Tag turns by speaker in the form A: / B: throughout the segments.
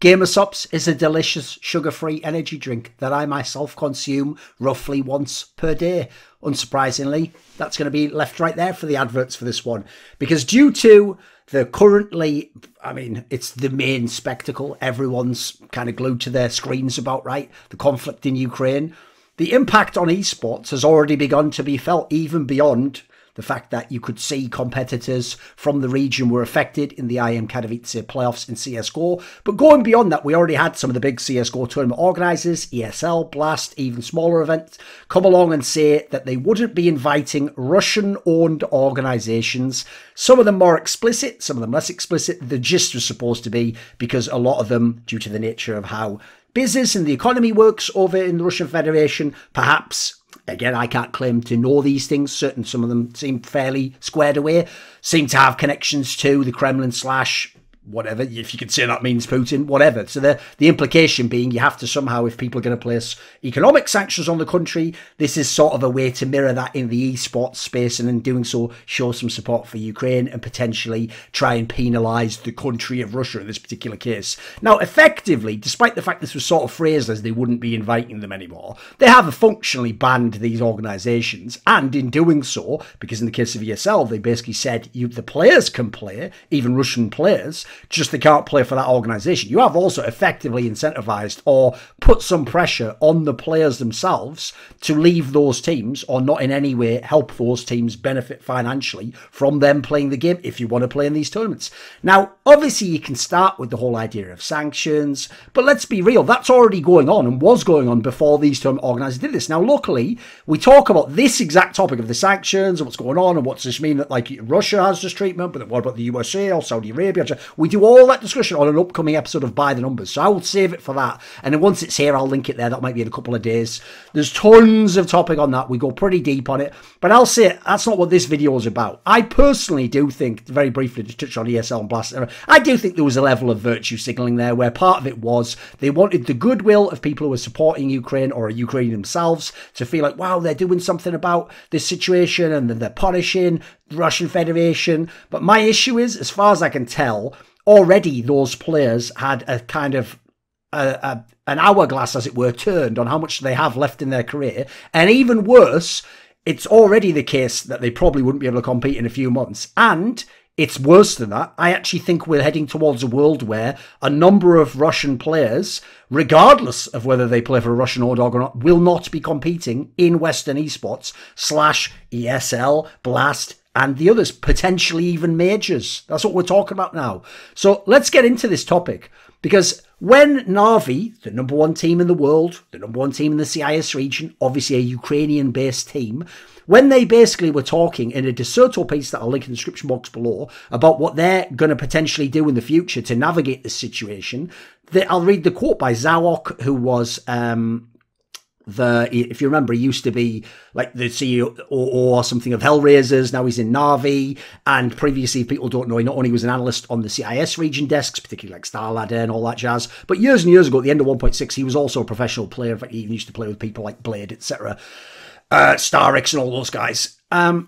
A: Gamersops is a delicious sugar-free energy drink that I myself consume roughly once per day. Unsurprisingly, that's going to be left right there for the adverts for this one. Because due to the currently, I mean, it's the main spectacle. Everyone's kind of glued to their screens about, right? The conflict in Ukraine. The impact on esports has already begun to be felt even beyond the fact that you could see competitors from the region were affected in the IM Katowice playoffs in CSGO. But going beyond that, we already had some of the big CSGO tournament organisers, ESL, Blast, even smaller events, come along and say that they wouldn't be inviting Russian-owned organisations. Some of them more explicit, some of them less explicit. The gist was supposed to be because a lot of them, due to the nature of how business and the economy works over in the Russian Federation, perhaps. Again, I can't claim to know these things. Certain, some of them seem fairly squared away, seem to have connections to the Kremlin / whatever, if you could say that means Putin, whatever. So the implication being you have to somehow, if people are going to place economic sanctions on the country, this is sort of a way to mirror that in the esports space, and in doing so, show some support for Ukraine and potentially try and penalise the country of Russia in this particular case. Now, effectively, despite the fact this was sort of phrased as they wouldn't be inviting them anymore, they have functionally banned these organisations, and in doing so, because in the case of ESL, they basically said the players can play, even Russian players, just they can't play for that organisation. You have also effectively incentivised or put some pressure on the players themselves to leave those teams or not in any way help those teams benefit financially from them playing the game if you want to play in these tournaments. Now, obviously you can start with the whole idea of sanctions, but let's be real, that's already going on and was going on before these tournament organisers did this. Now, luckily, we talk about this exact topic of the sanctions and what's going on and what's this mean that like Russia has this treatment, but what about the USA or Saudi Arabia? We do all that discussion on an upcoming episode of By the Numbers, so I will save it for that. And then once it's here, I'll link it there. That might be in a couple of days. There's tons of topic on that. We go pretty deep on it. But I'll say that's not what this video is about. I personally do think, very briefly to touch on ESL and Blast, I do think there was a level of virtue signalling there where part of it was they wanted the goodwill of people who were supporting Ukraine or Ukraine themselves to feel like, wow, they're doing something about this situation and then they're punishing the Russian Federation. But my issue is, as far as I can tell, already those players had a kind of an hourglass, as it were, turned on how much they have left in their career. And even worse, it's already the case that they probably wouldn't be able to compete in a few months. And it's worse than that. I actually think we're heading towards a world where a number of Russian players, regardless of whether they play for a Russian owned org or not, will not be competing in Western esports / ESL, Blast, and the others, potentially even majors. That's what we're talking about now. So let's get into this topic, because when Na'Vi, the #1 team in the world, the #1 team in the CIS region, obviously a Ukrainian-based team, when they basically were talking in a Deserto piece that I'll link in the description box below about what they're going to potentially do in the future to navigate this situation, I'll read the quote by Zawok, who was if you remember, he used to be like the CEO or something of Hellraisers. Now he's in Na'Vi, and previously, people don't know, he not only was an analyst on the CIS region desks, particularly like Starladder and all that jazz, but years and years ago, at the end of 1.6, he was also a professional player. In fact, he even used to play with people like Blade, etc., Starix and all those guys.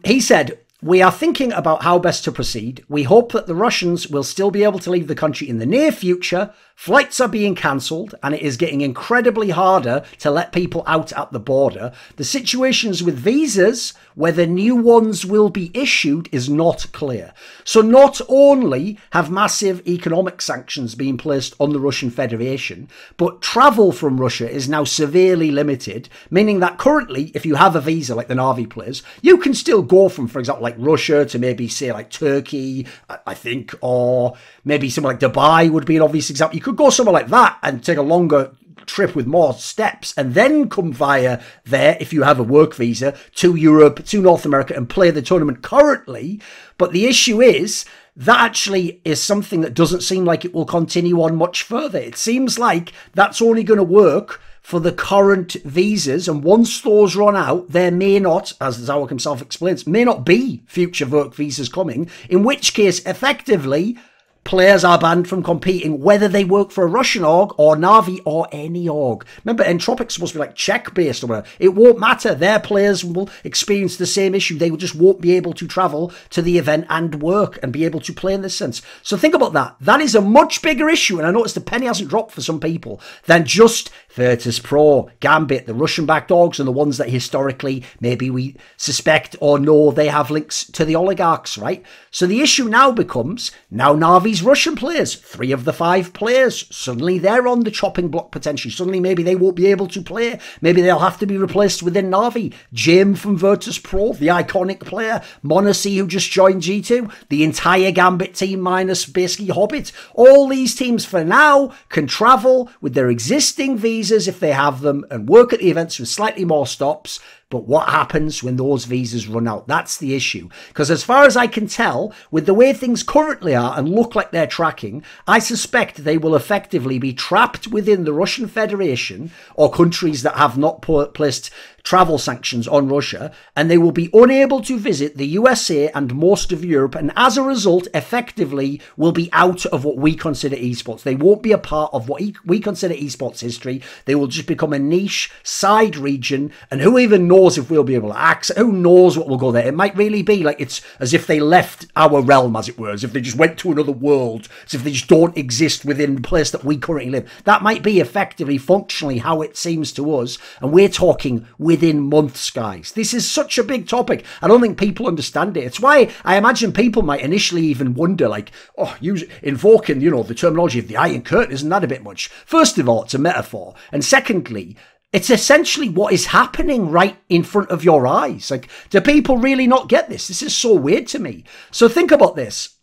A: He said, "We are thinking about how best to proceed. We hope that the Russians will still be able to leave the country in the near future. Flights are being cancelled, and it is getting incredibly harder to let people out at the border. The situations with visas, whether new ones will be issued, is not clear." So not only have massive economic sanctions been placed on the Russian Federation, but travel from Russia is now severely limited, meaning that currently, if you have a visa like the Na'Vi players, you can still go from, for example, like Russia to maybe, say, like Turkey, I think, or maybe somewhere like Dubai would be an obvious example. You could go somewhere like that and take a longer trip with more steps and then come via there, if you have a work visa, to Europe, to North America, and play the tournament currently. But the issue is that actually is something that doesn't seem like it will continue on much further. It seems like that's only going to work for the current visas, and once those run out, there may not, as Zawok himself explains, may not be future work visas coming, in which case, effectively, players are banned from competing, whether they work for a Russian org or Na'Vi or any org. Remember, Entropic's supposed to be like Czech-based or whatever. It won't matter. Their players will experience the same issue. They just won't be able to travel to the event and work and be able to play in this sense. So think about that. That is a much bigger issue, and I noticed the penny hasn't dropped for some people, than just Virtus.pro, Gambit, the Russian-backed orgs, and the ones that historically maybe we suspect or know they have links to the oligarchs, right? So the issue now becomes, now Na'Vi's Russian players, 3 of the 5 players, suddenly they're on the chopping block potentially. Suddenly maybe they won't be able to play. Maybe they'll have to be replaced within Na'Vi. Jame from Virtus.pro, the iconic player, Monacy who just joined G2, the entire Gambit team minus basically Hobbit. All these teams for now can travel with their existing visas if they have them and work at the events with slightly more stops. But what happens when those visas run out? That's the issue. Because as far as I can tell, with the way things currently are and look like they're tracking, I suspect they will effectively be trapped within the Russian Federation or countries that have not placed travel sanctions on Russia, and they will be unable to visit the USA and most of Europe, and as a result, effectively will be out of what we consider esports. They won't be a part of what we consider esports history. They will just become a niche side region, and who even knows if we'll be able to access, who knows what will go there. It might really be like it's as if they left our realm, as it were, as if they just went to another world, as if they just don't exist within the place that we currently live. That might be effectively, functionally, how it seems to us, and we're talking within months, guys. This is such a big topic. I don't think people understand it. It's why I imagine people might initially even wonder, like, oh, invoking, the terminology of the Iron Curtain, isn't that a bit much? First of all, it's a metaphor. And secondly, it's essentially what is happening right in front of your eyes. Like, do people really not get this? This is so weird to me. So think about this.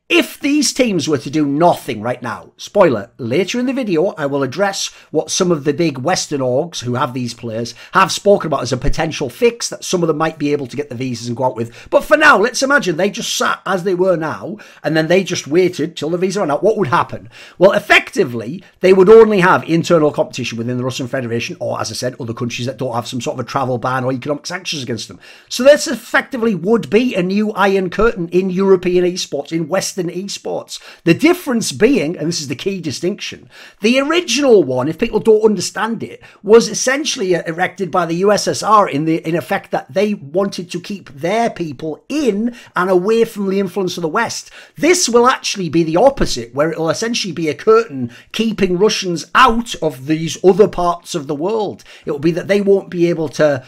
A: If these teams were to do nothing right now, spoiler, later in the video, I will address what some of the big Western orgs who have these players have spoken about as a potential fix that some of them might be able to get the visas and go out with. But for now, let's imagine they just sat as they were now, and then they just waited till the visa ran out. What would happen? Well, effectively, they would only have internal competition within the Russian Federation, or as I said, other countries that don't have some sort of a travel ban or economic sanctions against them. So this effectively would be a new Iron Curtain in European esports, in Western esports. The difference being, and this is the key distinction, the original one, if people don't understand it, was essentially erected by the USSR in effect that they wanted to keep their people in and away from the influence of the West. This will actually be the opposite, where it will essentially be a curtain keeping Russians out of these other parts of the world. It will be that they won't be able to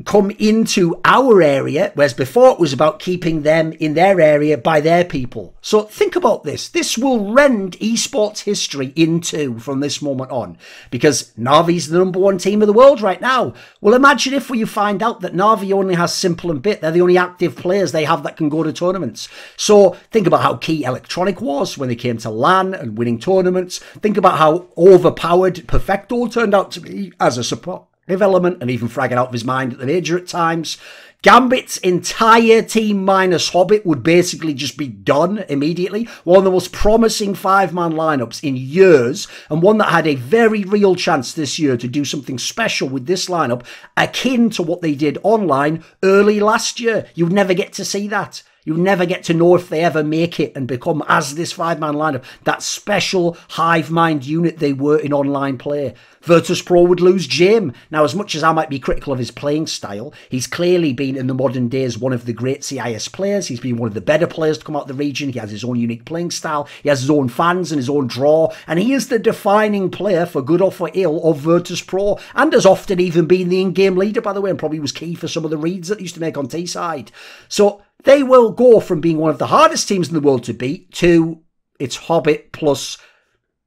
A: come into our area, whereas before it was about keeping them in their area by their people. So think about this. This will rend esports history in two from this moment on, because Na'Vi's the #1 team of the world right now. Well, imagine if you find out that Na'Vi only has Simple and Bit. They're the only active players they have that can go to tournaments. So think about how key Electronic was when they came to LAN and winning tournaments. Think about how overpowered Perfecto turned out to be as a support element, and even fragging out of his mind at the major at times. Gambit's entire team minus Hobbit would basically just be done immediately. One of the most promising 5-man lineups in years, and one that had a very real chance this year to do something special with this lineup, akin to what they did online early last year. You'd never get to see that. You never get to know if they ever make it and become, as this 5-man lineup, that special hive mind unit they were in online play. Virtus.pro would lose Jame. Now, as much as I might be critical of his playing style, he's clearly been in the modern days one of the great CIS players. He's been one of the better players to come out of the region. He has his own unique playing style. He has his own fans and his own draw. And he is the defining player, for good or for ill, of Virtus.pro. And has often even been the in-game leader, by the way, and probably was key for some of the reads that he used to make on T-side. So they will go from being one of the hardest teams in the world to beat to it's Hobbit plus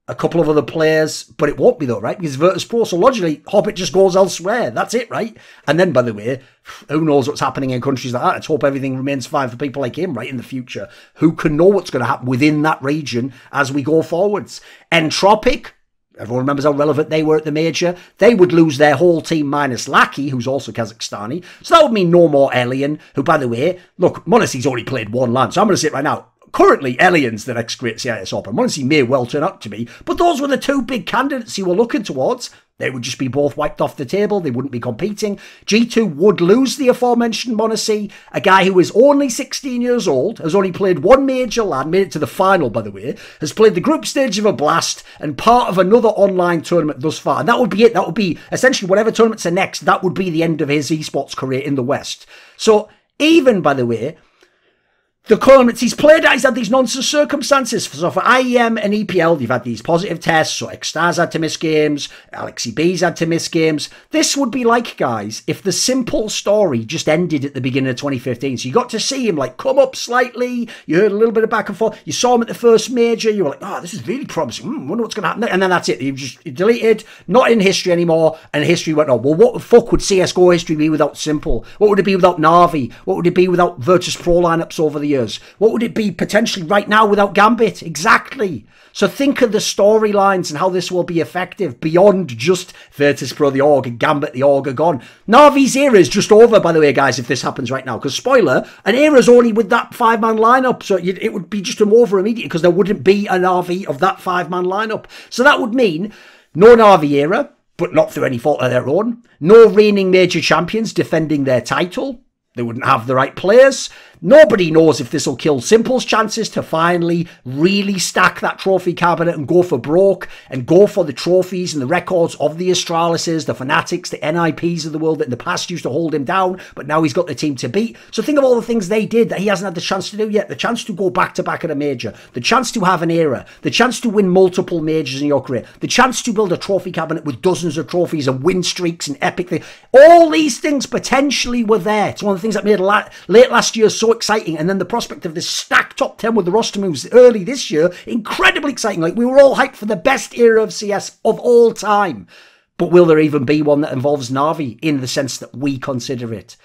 A: a couple of other players, but it won't be though, right? Because Virtus.pro, so logically, Hobbit just goes elsewhere. That's it, right? And then, by the way, who knows what's happening in countries like that? Let's hope everything remains fine for people like him, right, in the future. Who can know what's going to happen within that region as we go forwards? Entropic, everyone remembers how relevant they were at the major. They would lose their whole team minus Lacy, who's also Kazakhstani. So that would mean no more Elian, who, by the way, look, Monacy's already played one LAN. So I'm going to say it right now. currently Alien's the next great CIS Open. Monesi may well turn out to be, but those were the two big candidates you were looking towards. They would just be both wiped off the table. They wouldn't be competing. G2 would lose the aforementioned Monesi, a guy who is only 16 years old, has only played one major LAN, made it to the final, by the way, has played the group stage of a Blast and part of another online tournament thus far. And that would be it. That would be essentially whatever tournaments are next, that would be the end of his esports career in the West. So even, by the way, the tournaments he's played at, he's had these nonsense circumstances. So for IEM and EPL, you've had these positive tests. So Xstars had to miss games. Alexi B's had to miss games. This would be like, guys, if the simple story just ended at the beginning of 2015. So you got to see him like come up slightly. You heard a little bit of back and forth. You saw him at the first major. You were like, oh, this is really promising. Wonder what's going to happen. And then that's it. He just deleted, not in history anymore. And history went on. Well, what the fuck would CSGO history be without Simple? What would it be without Na'Vi? What would it be without Virtus.pro lineups over the years? What would it be potentially right now without Gambit? Exactly. So think of the storylines and how this will be effective beyond just Virtus.pro the org and Gambit the org are gone. Na'Vi's era is just over, by the way, guys, if this happens right now. Because, spoiler, an era's only with that 5-man lineup. So it would be just over immediately because there wouldn't be a Na'Vi of that 5-man lineup. So that would mean no Na'Vi era, but not through any fault of their own. No reigning major champions defending their title. They wouldn't have the right players. Nobody knows if this will kill Simple's chances to finally really stack that trophy cabinet and go for broke and go for the trophies and the records of the Astralises, the Fanatics, the NIPs of the world that in the past used to hold him down, but now he's got the team to beat. So think of all the things they did that he hasn't had the chance to do yet. The chance to go back-to-back at a major, the chance to have an era, the chance to win multiple majors in your career, the chance to build a trophy cabinet with dozens of trophies and win streaks and epic things. All these things potentially were there. It's one of the things that made late last year so exciting, and then the prospect of this stacked top 10 with the roster moves early this year, incredibly exciting. Like, we were all hyped for the best era of CS of all time. But will there even be one that involves Na'Vi in the sense that we consider it?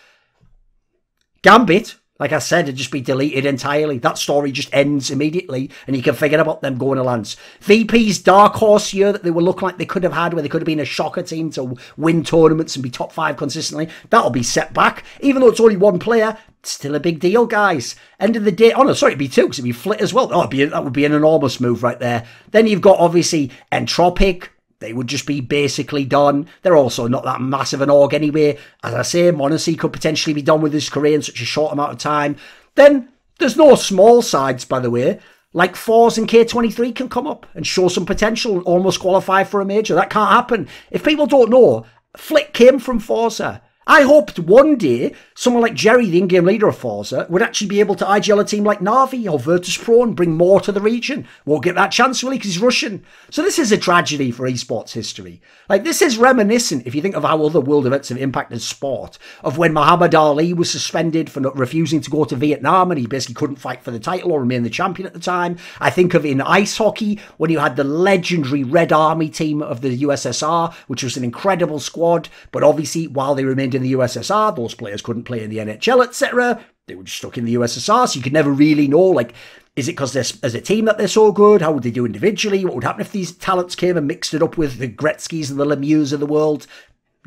A: Gambit, like I said, it'd just be deleted entirely. That story just ends immediately, and you can forget about them going to lands. VP's dark horse year that they were looking like they could have had, where they could have been a shocker team to win tournaments and be top 5 consistently, that'll be set back. Even though it's only one player, it's still a big deal, guys. End of the day, oh no, sorry, it'd be 2, because it'd be Flit as well. Oh, that would be an enormous move right there. Then you've got, obviously, Entropic. They would just be basically done. They're also not that massive an org anyway. As I say, Monesi could potentially be done with his career in such a short amount of time. Then there's no small sides, by the way. Like Force and K23 can come up and show some potential and almost qualify for a major. That can't happen. If people don't know, Flick came from Forza. I hoped one day someone like Jerry, the in-game leader of Forza, would actually be able to IGL a team like Na'Vi or Virtus.pro and bring more to the region. Won't get that chance, really, because he's Russian. So this is a tragedy for esports history. Like, this is reminiscent, if you think of how other world events have impacted sport, of when Muhammad Ali was suspended for not refusing to go to Vietnam and he basically couldn't fight for the title or remain the champion at the time. I think of in ice hockey, when you had the legendary Red Army team of the USSR, which was an incredible squad, but obviously, while they remained in the USSR, those players couldn't play in the NHL, etc. They were just stuck in the USSR, so you could never really know, like, is it because they're as a team that they're so good? How would they do individually? What would happen if these talents came and mixed it up with the Gretzkys and the Lemieux of the world?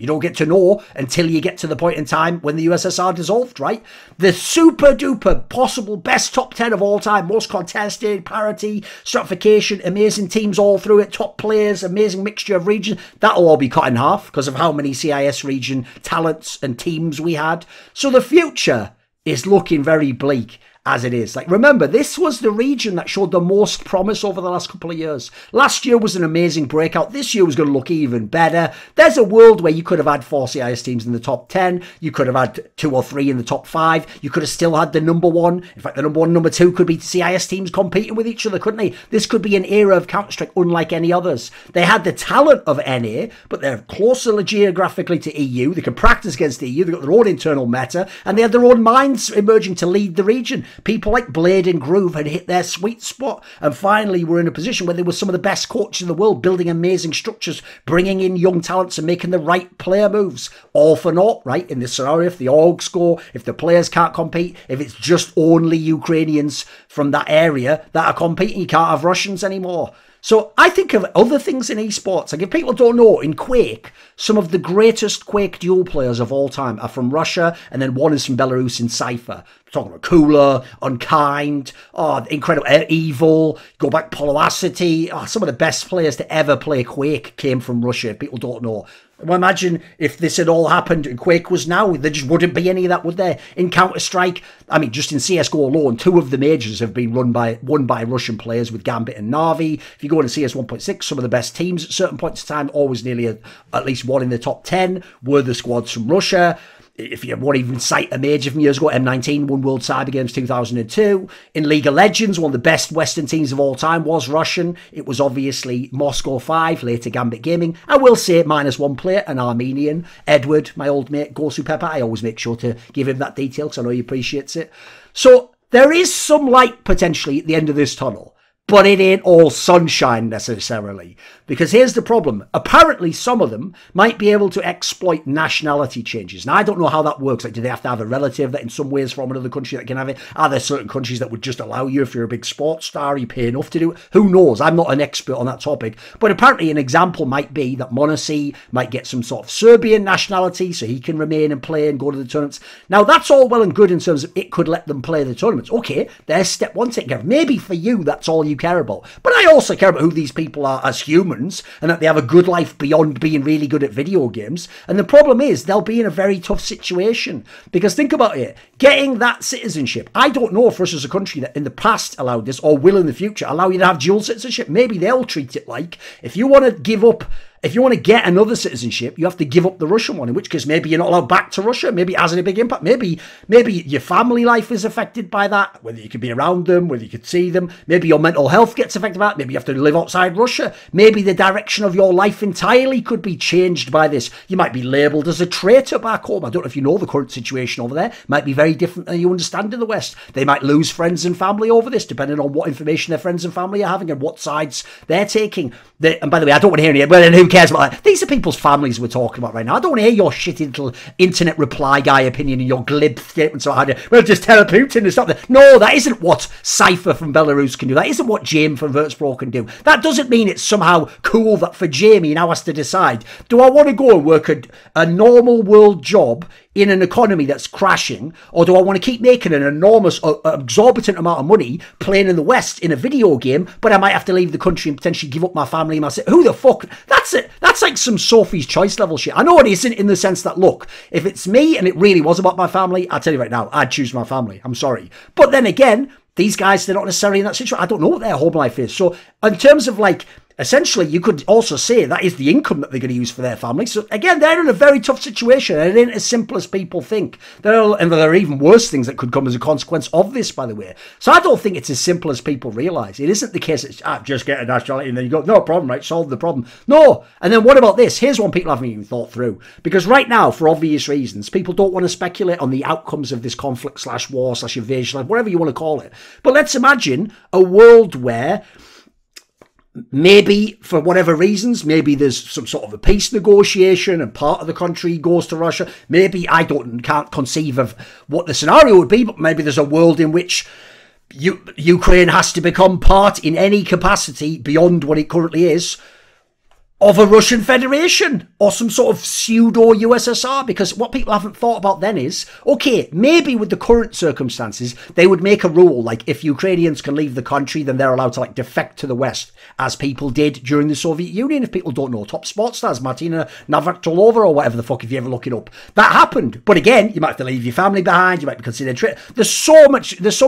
A: You don't get to know until you get to the point in time when the USSR dissolved, right? The super duper possible best top 10 of all time, most contested, parity, stratification, amazing teams all through it, top players, amazing mixture of regions. That'll all be cut in half because of how many CIS region talents and teams we had. So the future is looking very bleak as it is. Like, remember, this was the region that showed the most promise over the last couple of years. Last year was an amazing breakout. This year was going to look even better. There's a world where you could have had 4 CIS teams in the top 10. You could have had 2 or 3 in the top 5. You could have still had the number 1. In fact, the number 1 and number 2 could be CIS teams competing with each other, couldn't they? This could be an era of Counter-Strike unlike any others. They had the talent of NA, but they're closer geographically to EU. They can practice against EU. They've got their own internal meta, and they had their own minds emerging to lead the region. People like Blade and Groove had hit their sweet spot, and finally we're in a position where there were some of the best coaches in the world building amazing structures, bringing in young talents and making the right player moves. All for naught, right? In this scenario, if the orgs go, if the players can't compete, if it's just only Ukrainians from that area that are competing, you can't have Russians anymore. So I think of other things in esports. Like, if people don't know, in Quake, some of the greatest Quake duel players of all time are from Russia, and then one is from Belarus in Cypher. talking about cooler, unkind, incredible, evil. Go back, Velocity. Some of the best players to ever play Quake came from Russia. People don't know. Well, imagine if this had all happened and Quake was now, there just wouldn't be any of that, would there? In Counter-Strike, I mean, just in CSGO alone, 2 of the majors have been won by Russian players with Gambit and Na'Vi. If you go into CS 1.6, some of the best teams at certain points of time, always nearly at least one in the top 10, were the squads from Russia. If you want to even cite a major from years ago, M19 won World Cyber Games 2002. In League of Legends, one of the best Western teams of all time was Russian. It was obviously Moscow 5, later Gambit Gaming. I will say -1 player, an Armenian. Edward, my old mate, Gosu Pepper. I always make sure to give him that detail because I know he appreciates it. So there is some light potentially at the end of this tunnel. But it ain't all sunshine necessarily. Because here's the problem. Apparently, some of them might be able to exploit nationality changes. Now, I don't know how that works. Like, do they have to have a relative that in some ways from another country that can have it? Are there certain countries that would just allow you if you're a big sports star, you pay enough to do it? Who knows? I'm not an expert on that topic. But apparently, an example might be that Monacy might get some sort of Serbian nationality so he can remain and play and go to the tournaments. Now, that's all well and good in terms of it could let them play the tournaments. Okay, there's step one taken care of. Maybe for you, that's all you care about. But I also care about who these people are as humans and that they have a good life beyond being really good at video games. And the problem is they'll be in a very tough situation because think about it, getting that citizenship. I don't know if us as a country that in the past allowed this or will in the future allow you to have dual citizenship. Maybe they'll treat it like if you want to give up, if you want to get another citizenship, you have to give up the Russian one, in which case maybe you're not allowed back to Russia. Maybe it has a big impact. Maybe your family life is affected by that, whether you could be around them, whether you could see them. Maybe your mental health gets affected by that. Maybe you have to live outside Russia. Maybe the direction of your life entirely could be changed by this. You might be labelled as a traitor back home. I don't know if you know the current situation over there. It might be very different than you understand in the West. They might lose friends and family over this, depending on what information their friends and family are having and what sides they're taking. And by the way, I don't want to hear any, well, who cares about that? These are people's families we're talking about right now. I don't want to hear your shitty little internet reply guy opinion and your glib statements about how well, just tell Putin to stop that. No, that isn't what Cypher from Belarus can do. That isn't what Jame from Virtus.pro can do. That doesn't mean it's somehow cool that for Jame he now has to decide, do I want to go and work a normal world job in an economy that's crashing, or do I want to keep making an enormous, exorbitant amount of money playing in the West in a video game, but I might have to leave the country and potentially give up my family and my... Who the fuck? That's it. That's like some Sophie's Choice level shit. I know it isn't in the sense that, look, if it's me and it really was about my family, I'll tell you right now, I'd choose my family. I'm sorry. But then again, these guys, they're not necessarily in that situation. I don't know what their home life is. So in terms of like... essentially, you could also say that is the income that they're going to use for their family. So again, they're in a very tough situation. And it ain't as simple as people think. And there are even worse things that could come as a consequence of this, by the way. So I don't think it's as simple as people realise. It isn't the case that just get a nationality and then you go, no problem, right, solve the problem. No. And then what about this? Here's one people haven't even thought through. Because right now, for obvious reasons, people don't want to speculate on the outcomes of this conflict / war / invasion, whatever you want to call it. But let's imagine a world where... maybe, for whatever reasons, maybe there's some sort of a peace negotiation and part of the country goes to Russia. Maybe, can't conceive of what the scenario would be, but maybe there's a world in which Ukraine has to become part in any capacity beyond what it currently is of a Russian Federation or some sort of pseudo-USSR, because what people haven't thought about then is, okay, maybe with the current circumstances, they would make a rule, like if Ukrainians can leave the country, then they're allowed to like defect to the West, as people did during the Soviet Union. If people don't know, top sports stars, Martina Navratilova or whatever the fuck, if you ever look it up, that happened. But again, you might have to leave your family behind, you might be considered traitor. There's so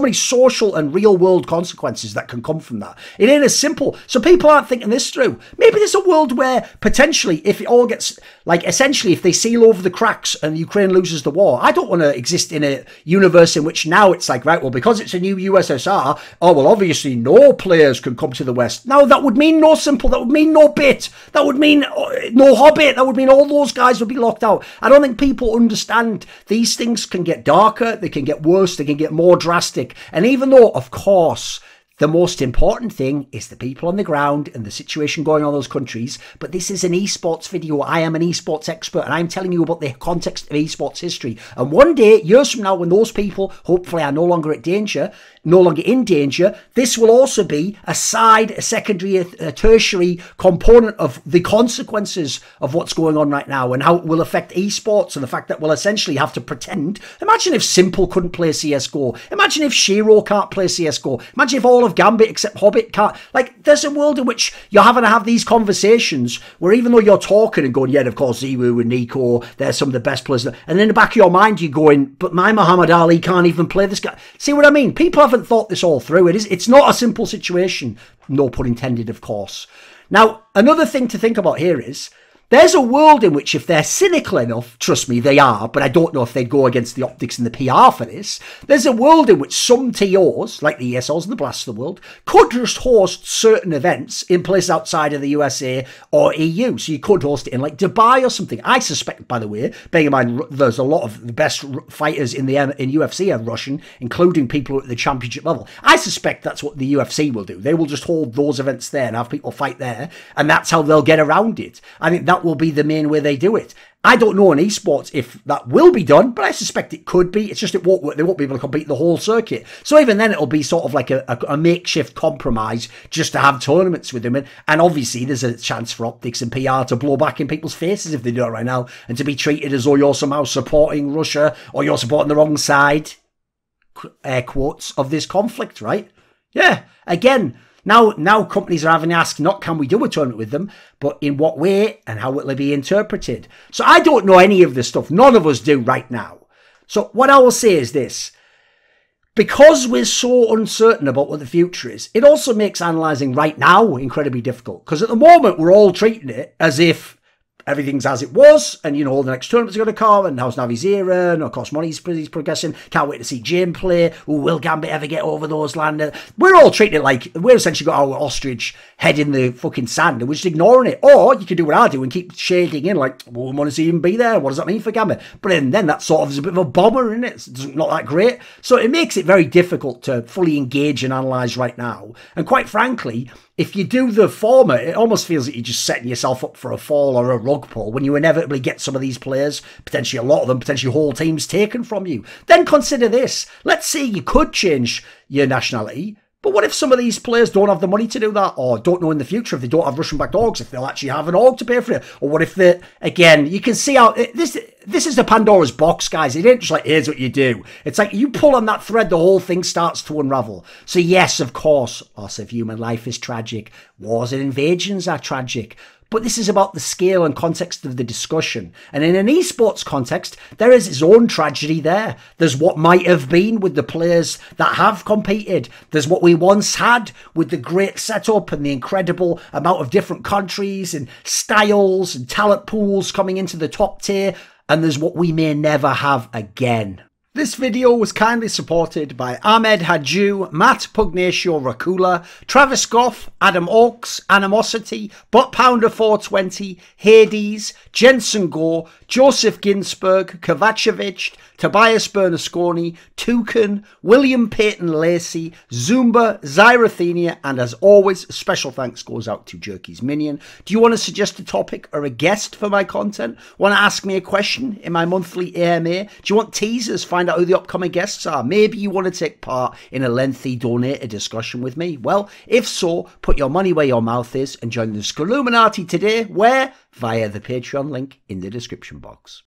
A: many social and real world consequences that can come from that. It ain't as simple. So people aren't thinking this through. Maybe there's a world where potentially, if it all gets, like, essentially, if they seal over the cracks and Ukraine loses the war, I don't want to exist in a universe in which now it's like, right, well, because it's a new USSR, oh, well, obviously no players can come to the West. Now, that would mean no Simple, that would mean no Bit, that would mean no Hobbit, that would mean all those guys would be locked out. I don't think people understand these things can get darker, they can get worse, they can get more drastic. And even though, of course, the most important thing is the people on the ground and the situation going on in those countries. But this is an esports video. I am an esports expert and I'm telling you about the context of esports history. And one day, years from now, when those people hopefully are no longer at danger, no longer in danger, this will also be a secondary, a tertiary component of the consequences of what's going on right now and how it will affect esports and the fact that we'll essentially have to pretend. Imagine if Simple couldn't play CSGO. Imagine if Shiro can't play CSGO. Imagine if all of Gambit except Hobbit can't. Like, there's a world in which you're having to have these conversations where even though you're talking and going, yeah, of course, Ziwu and Nico, they're some of the best players. And in the back of your mind, you're going, but my Muhammad Ali can't even play this guy. See what I mean? People haven't thought this all through. It's not a simple situation. No pun intended, of course. Now, another thing to think about here is there's a world in which if they're cynical enough, trust me, they are, but I don't know if they'd go against the optics and the PR for this. There's a world in which some TOs, like the ESLs and the Blasts of the world, could just host certain events in places outside of the USA or EU. So you could host it in like Dubai or something. I suspect, by the way, bearing in mind there's a lot of the best fighters in UFC are Russian, including people at the championship level. I suspect that's what the UFC will do. They will just hold those events there and have people fight there, and that's how they'll get around it. I think that will be the main way they do it. I don't know in esports if that will be done, but I suspect it could be. It's just they won't be able to compete the whole circuit. So even then, it'll be sort of like a makeshift compromise just to have tournaments with them. And obviously, there's a chance for optics and PR to blow back in people's faces if they do it right now, and to be treated as though you're somehow supporting Russia or you're supporting the wrong side, air quotes, of this conflict, right? Yeah, again. Now companies are having to ask, not can we do a tournament with them, but in what way and how will it be interpreted? So I don't know any of this stuff. None of us do right now. So what I will say is this. Because we're so uncertain about what the future is, it also makes analysing right now incredibly difficult. Because at the moment, we're all treating it as if everything's as it was, and you know, the next tournament's going to come, and how's Navi Zera, and of course Money's progressing, can't wait to see Jame play. Ooh, will Gambit ever get over those landers? We're all treating it like we're essentially got our ostrich head in the fucking sand and we're just ignoring it. Or you can do what I do and keep shading in like, well, we want to see him be there, what does that mean for Gambit? But then that sort of is a bit of a bomber, isn't it? It's not that great. So it makes it very difficult to fully engage and analyse right now. And quite frankly, if you do the former, it almost feels like you're just setting yourself up for a fall or a rug pull when you inevitably get some of these players, potentially a lot of them, potentially whole teams taken from you. Then consider this. Let's say you could change your nationality, but what if some of these players don't have the money to do that, or don't know in the future if they don't have Russian-backed orgs, if they'll actually have an org to pay for it? Or what if they, again, you can see how, this is the Pandora's box, guys. It ain't just like, here's what you do. It's like, you pull on that thread, the whole thing starts to unravel. So yes, of course, loss of human life is tragic. Wars and invasions are tragic. But this is about the scale and context of the discussion. And in an esports context, there is its own tragedy there. There's what might have been with the players that have competed. There's what we once had with the great setup and the incredible amount of different countries and styles and talent pools coming into the top tier. And there's what we may never have again. This video was kindly supported by Ahmed Hadjou, Matt Pugnatio Rajcula, Travis Goff, Adam Ochs, Animosity, Bot Pounder 420, Hades, Jensen Goh, Joseph Ginsburg, Kovacevicd, Tobias Bernasconi, Thooorin, William Peyton Lacy, Zoomba, Zyrathenia, and as always, special thanks goes out to Jerky's Minion. Do you want to suggest a topic or a guest for my content? Want to ask me a question in my monthly AMA? Do you want teasers? Find out who the upcoming guests are. Maybe you want to take part in a lengthy donator discussion with me. Well, if so, put your money where your mouth is and join the Skilluminati today. Where? Via the Patreon link in the description box.